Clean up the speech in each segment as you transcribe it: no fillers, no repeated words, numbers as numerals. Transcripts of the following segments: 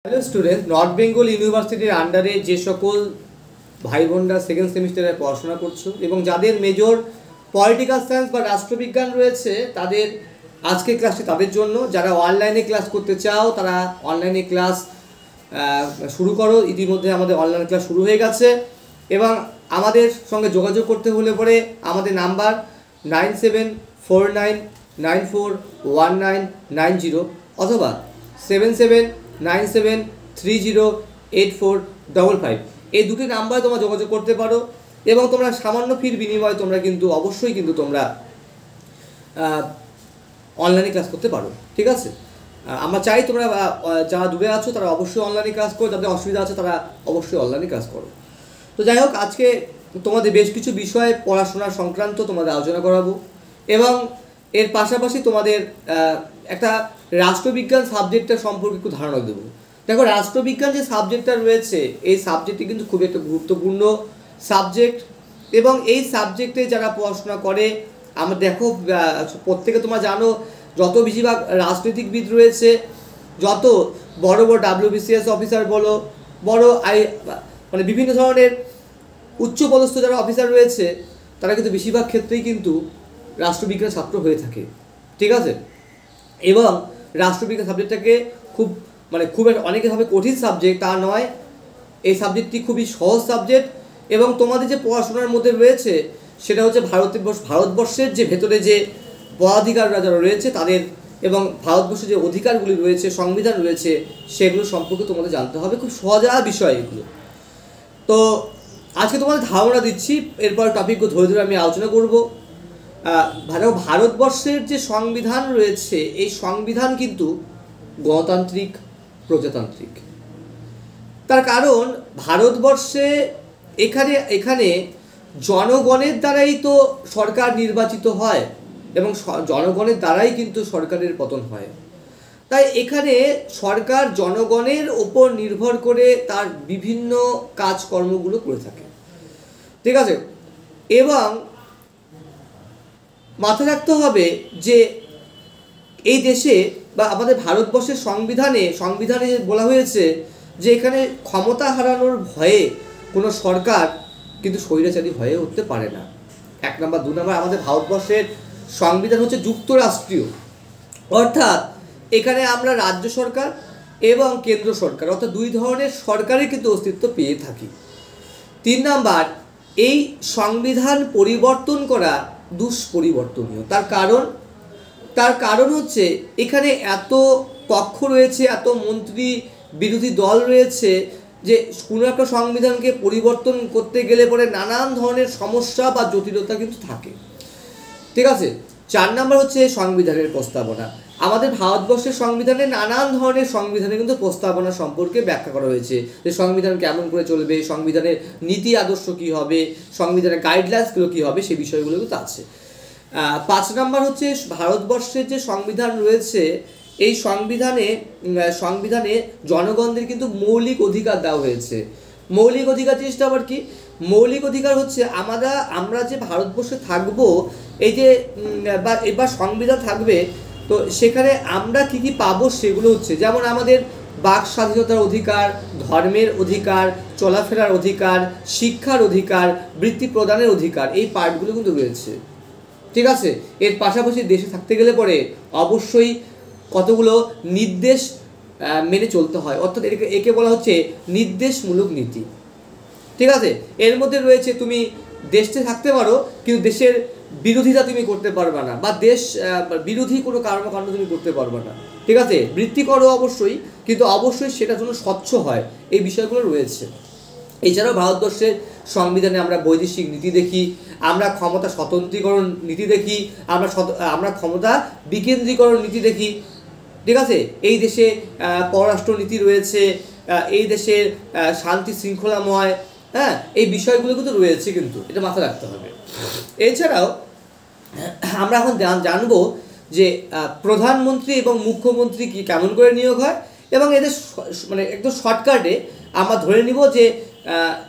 Hello student, north Bengal ইউনিভার্সিটির আন্ডারে যে সকল ভাই বোনরা সেকেন্ড সেমিস্টারে পড়াশোনা করছো এবং যাদের মেজর পলিটিক্যাল সায়েন্স বা রাষ্ট্রবিজ্ঞান রয়েছে, তাদের আজকের ক্লাসটি তাদের জন্য। যারা অনলাইনে ক্লাস করতে চাও তারা অনলাইনে ক্লাস শুরু করো। ইতিমধ্যে আমাদের অনলাইন ক্লাস শুরু হয়ে গেছে এবং আমাদের সঙ্গে যোগাযোগ করতে হলে পরে আমাদের নাম্বার 9749941990 অথবা 7797308455 এই দুটি নাম্বারে তোমরা যোগাযোগ করতে পারো এবং তোমরা সামান্য ফির বিনিময়ে তোমরা কিন্তু অবশ্যই তোমরা অনলাইনে ক্লাস করতে পারো। ঠিক আছে, আমরা চাই তোমরা যারা দূরে আছো তারা অবশ্যই অনলাইনে ক্লাস করো, যাদের অসুবিধা আছে তারা অবশ্যই অনলাইনে ক্লাস করো। তো যাই হোক, আজকে তোমাদের বেশ কিছু বিষয়ে পড়াশোনা সংক্রান্ত তোমাদের আলোচনা করাবো এবং এর পাশাপাশি তোমাদের একটা রাষ্ট্রবিজ্ঞান সাবজেক্টটা সম্পর্কে একটু ধারণা দেবো। দেখো, রাষ্ট্রবিজ্ঞান যে সাবজেক্টটা রয়েছে এই সাবজেক্টটি কিন্তু খুব একটা গুরুত্বপূর্ণ সাবজেক্ট এবং এই সাবজেক্টে যারা পড়াশোনা করে আমরা দেখো প্রত্যেকে তোমরা জানো যত বেশিরভাগ রাজনৈতিকবিদ রয়েছে, যত বড় বড় WBCS অফিসার বলো, বড় মানে বিভিন্ন ধরনের উচ্চপদস্থ যারা অফিসার রয়েছে তারা কিন্তু বেশিরভাগ ক্ষেত্রেই কিন্তু রাষ্ট্রবিজ্ঞান ছাত্র হয়ে থাকে। ঠিক আছে, এবং রাষ্ট্রবিজ্ঞান সাবজেক্টটাকে খুব একটা অনেকে ভাবে কঠিন সাবজেক্ট, তা নয়। এই সাবজেক্টটি খুবই সহজ সাবজেক্ট এবং তোমাদের যে পড়াশোনার মধ্যে রয়েছে সেটা হচ্ছে ভারতবর্ষের যে ভেতরে যে পদাধিকাররা যারা রয়েছে তাদের এবং ভারতবর্ষের যে অধিকারগুলি রয়েছে, সংবিধান রয়েছে, সেগুলো সম্পর্কে তোমাদের জানতে হবে। খুব সহজা বিষয় এগুলো। তো আজকে তোমাদের ধারণা দিচ্ছি, এরপর টপিকগুলো ধরে ধরে আমি আলোচনা করব। ভারতবর্ষের যে সংবিধান রয়েছে এই সংবিধান কিন্তু গণতান্ত্রিক প্রজাতান্ত্রিক। তার কারণ ভারতবর্ষে এখানে জনগণের দ্বারাই তো সরকার নির্বাচিত হয় এবং জনগণের দ্বারাই কিন্তু সরকারের পতন হয়। তাই এখানে সরকার জনগণের ওপর নির্ভর করে তার বিভিন্ন কাজকর্মগুলো করে থাকে। ঠিক আছে, এবং মাথায় রাখতে হবে যে এই দেশে বা আমাদের ভারতবর্ষের সংবিধানে বলা হয়েছে যে এখানে ক্ষমতা হারানোর ভয়ে কোনো সরকার কিন্তু স্বৈরাচারী হয়ে উঠতে পারে না। 1 নম্বর। 2 নম্বর, আমাদের ভারতবর্ষের সংবিধান হচ্ছে যুক্তরাষ্ট্রীয়, অর্থাৎ এখানে আমরা রাজ্য সরকার এবং কেন্দ্র সরকার অর্থাৎ 2 ধরনের সরকারের কিন্তু অস্তিত্ব পেয়ে থাকি। 3 নম্বর, এই সংবিধান পরিবর্তন করা দুষ্পরিবর্তনীয়। তার কারণ হচ্ছে এখানে এত পক্ষ রয়েছে, এত মন্ত্রী বিরোধী দল রয়েছে যে কোনো একটা সংবিধানকে পরিবর্তন করতে গেলে পরে নানান ধরনের সমস্যা বা জটিলতা কিন্তু থাকে। ঠিক আছে। 4 নম্বর হচ্ছে সংবিধানের প্রস্তাবনা। আমাদের ভারতবর্ষের সংবিধানে নানান ধরনের সংবিধানে কিন্তু প্রস্তাবনা সম্পর্কে ব্যাখ্যা করা হয়েছে যে সংবিধান কেমন করে চলবে, সংবিধানের নীতি আদর্শ কী হবে, সংবিধানের গাইডলাইন্সগুলো কী হবে, সেই বিষয়গুলো কিন্তু আছে। 5 নম্বর হচ্ছে ভারতবর্ষের যে সংবিধান রয়েছে এই সংবিধানে জনগণদের কিন্তু মৌলিক অধিকার দেওয়া হয়েছে। মৌলিক অধিকার জিনিসটা আবার কি? মৌলিক অধিকার হচ্ছে আমরা যে ভারতবর্ষে থাকবো, এই যে এবার সংবিধান থাকবে, তো সেখানে আমরা কি কি পাবো সেগুলো হচ্ছে যেমন আমাদের বাক স্বাধীনতার অধিকার, ধর্মের অধিকার, চলাফেরার অধিকার, শিক্ষার অধিকার, বৃত্তি প্রদানের অধিকার, এই পার্টগুলো কিন্তু রয়েছে। ঠিক আছে, এর পাশাপাশি দেশে থাকতে গেলে পরে অবশ্যই কতগুলো নির্দেশ মেনে চলতে হয়, অর্থাৎ একে বলা হচ্ছে নির্দেশমূলক নীতি। ঠিক আছে, এর মধ্যে রয়েছে তুমি দেশে থাকতে পারো কিন্তু দেশের বিরোধিতা তুমি করতে পারবে না বা দেশ বিরোধী কোনো কর্মকাণ্ড তুমি করতে পারবে না। ঠিক আছে, বৃত্তি করো অবশ্যই, কিন্তু অবশ্যই সেটা যেন স্বচ্ছ হয়, এই বিষয়গুলো রয়েছে। এছাড়াও ভারতবর্ষের সংবিধানে আমরা বৈদেশিক নীতি দেখি, আমরা ক্ষমতা স্বতন্ত্রীকরণ নীতি দেখি, আমরা ক্ষমতা বিকেন্দ্রীকরণ নীতি দেখি। ঠিক আছে, এই দেশে পররাষ্ট্র নীতি রয়েছে, এই দেশের শান্তি শৃঙ্খলাময়, এই বিষয়গুলো কিন্তু রয়েছে, কিন্তু এটা মাথায় রাখতে হবে। এছাড়াও আমরা এখন জানবো যে প্রধানমন্ত্রী এবং মুখ্যমন্ত্রী কি কেমন করে নিয়োগ হয় এবং এদের একদম শর্টকাটে আমরা ধরে নিব যে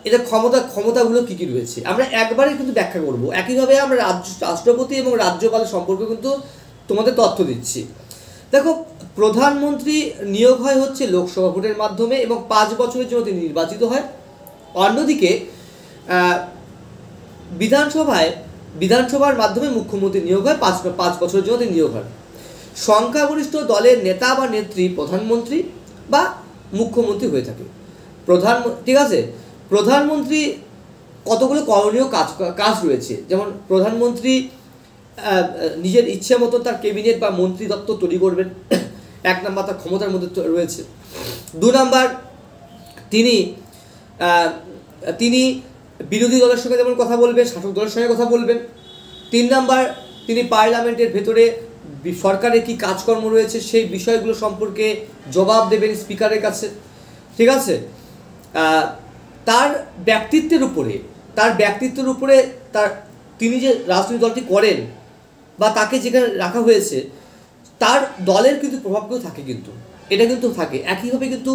এদের ক্ষমতাগুলো কী কী রয়েছে। আমরা একবারে কিন্তু ব্যাখ্যা করব। একইভাবে আমরা রাষ্ট্রপতি এবং রাজ্যপাল সম্পর্কে কিন্তু তোমাদের তথ্য দিচ্ছি। দেখো, প্রধানমন্ত্রী নিয়োগ হয় হচ্ছে লোকসভা ভোটের মাধ্যমে এবং 5 বছরের জন্য তিনি নির্বাচিত হয়। অন্যদিকে বিধানসভার মাধ্যমে মুখ্যমন্ত্রী নিয়োগ হয়, 5 বছরের জন্য তিনি নিয়োগ হয়। সংখ্যাগরিষ্ঠ দলের নেতা বা নেত্রী প্রধানমন্ত্রী বা মুখ্যমন্ত্রী হয়ে থাকে। ঠিক আছে, প্রধানমন্ত্রী কতগুলো করণীয় কাজ রয়েছে, যেমন প্রধানমন্ত্রী নিজের ইচ্ছে মতো তার ক্যাবিনেট বা মন্ত্রী দপ্তর তৈরি করবেন, 1 নম্বর তার ক্ষমতার মধ্যে রয়েছে। 2 নম্বর তিনি বিরোধী দলের সঙ্গে যেমন কথা বলবেন, শাসক দলের সঙ্গে কথা বলবেন। 3 নম্বর তিনি পার্লামেন্টের ভেতরে সরকারের কি কাজকর্ম রয়েছে সেই বিষয়গুলো সম্পর্কে জবাব দেবেন স্পিকারের কাছে। ঠিক আছে, তার ব্যক্তিত্বের উপরে তিনি যে রাজনৈতিক দলটি করেন বা তাকে যেখানে রাখা হয়েছে তার দলের কিন্তু প্রভাব কিন্তু থাকে, কিন্তু এটা কিন্তু থাকে। একইভাবে কিন্তু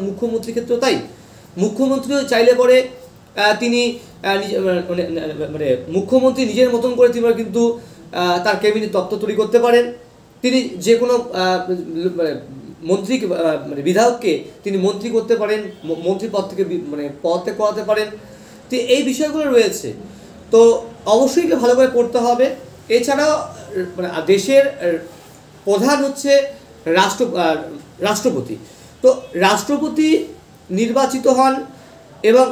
মুখ্যমন্ত্রীর ক্ষেত্রেও তাই। মুখ্যমন্ত্রীও চাইলে পরে তিনি মানে মুখ্যমন্ত্রী নিজের মতন করে তিনি কিন্তু তার ক্যাবিনেট দপ্তর তৈরি করতে পারেন। তিনি যে কোনো মন্ত্রী মানে বিধায়ককে তিনি মন্ত্রী করতে পারেন, মন্ত্রী পদ থেকে পদ ত্যাগ করাতে পারেন। তো এই বিষয়গুলো রয়েছে, তো অবশ্যই ভালো করে পড়তে হবে। এছাড়াও মানে দেশের প্রধান হচ্ছে রাষ্ট্রপতি। তো রাষ্ট্রপতি নির্বাচিত হন এবং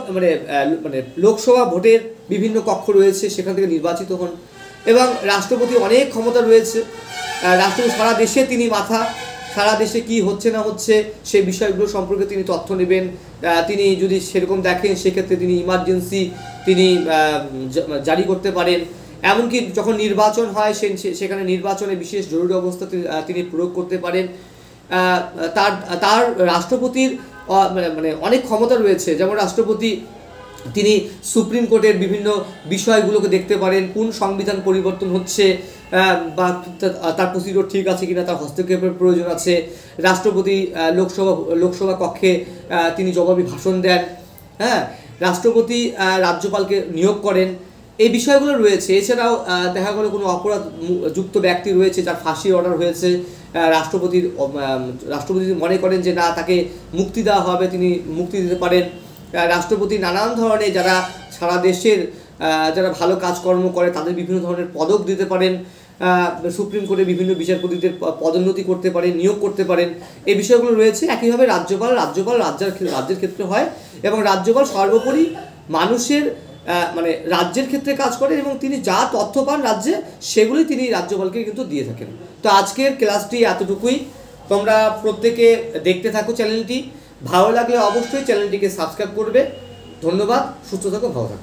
মানে লোকসভা ভোটের বিভিন্ন কক্ষ রয়েছে, সেখান থেকে নির্বাচিত হন এবং রাষ্ট্রপতি অনেক ক্ষমতা রয়েছে। রাষ্ট্রপতি সারা দেশে তিনি মাথা, সারা দেশে কি হচ্ছে না হচ্ছে সেই বিষয়গুলো সম্পর্কে তিনি তথ্য নেবেন। তিনি যদি সেরকম দেখেন সেক্ষেত্রে তিনি ইমার্জেন্সি তিনি জারি করতে পারেন। এমনকি যখন নির্বাচন হয় সেখানে নির্বাচনে বিশেষ জরুরি অবস্থা তিনি প্রয়োগ করতে পারেন। তার রাষ্ট্রপতির মানে অনেক ক্ষমতা রয়েছে, যেমন রাষ্ট্রপতি তিনি সুপ্রিম কোর্টের বিভিন্ন বিষয়গুলোকে দেখতে পারেন, কোন সংবিধান পরিবর্তন হচ্ছে বা তার প্রসিডিওর ঠিক আছে কিনা, তার হস্তক্ষেপের প্রয়োজন আছে। রাষ্ট্রপতি লোকসভা কক্ষে তিনি জবাবি ভাষণ দেন। হ্যাঁ, রাষ্ট্রপতি রাজ্যপালকে নিয়োগ করেন, এই বিষয়গুলো রয়েছে। এছাড়াও দেখা গেল কোনো অপরাধ যুক্ত ব্যক্তি রয়েছে যার ফাঁসির অর্ডার হয়েছে, রাষ্ট্রপতি মনে করেন যে না তাকে মুক্তি দেওয়া হবে, তিনি মুক্তি দিতে পারেন। রাষ্ট্রপতি নানান ধরনের যারা সারা দেশের যারা ভালো কাজকর্ম করে তাদের বিভিন্ন ধরনের পদক দিতে পারেন। সুপ্রিম কোর্টে বিভিন্ন বিচারপতিদের পদোন্নতি করতে পারেন, নিয়োগ করতে পারেন, এই বিষয়গুলো রয়েছে। একইভাবে রাজ্যপাল রাজ্যের ক্ষেত্রে হয় এবং রাজ্যপাল সর্বোপরি মানুষের মানে রাজ্যের ক্ষেত্রে কাজ করেন এবং তিনি যা তথ্য পান রাজ্যে সেগুলি তিনি রাজ্যপালকে কিন্তু দিয়ে থাকেন। তো আজকের ক্লাসটি এতটুকুই। তোমরা প্রত্যেকে দেখতে থাকো চ্যানেলটি। ভালো লাগলে অবশ্যই চ্যানেলটিকে সাবস্ক্রাইব করবে। ধন্যবাদ, সুস্থ থাকো, ভালো থাকো।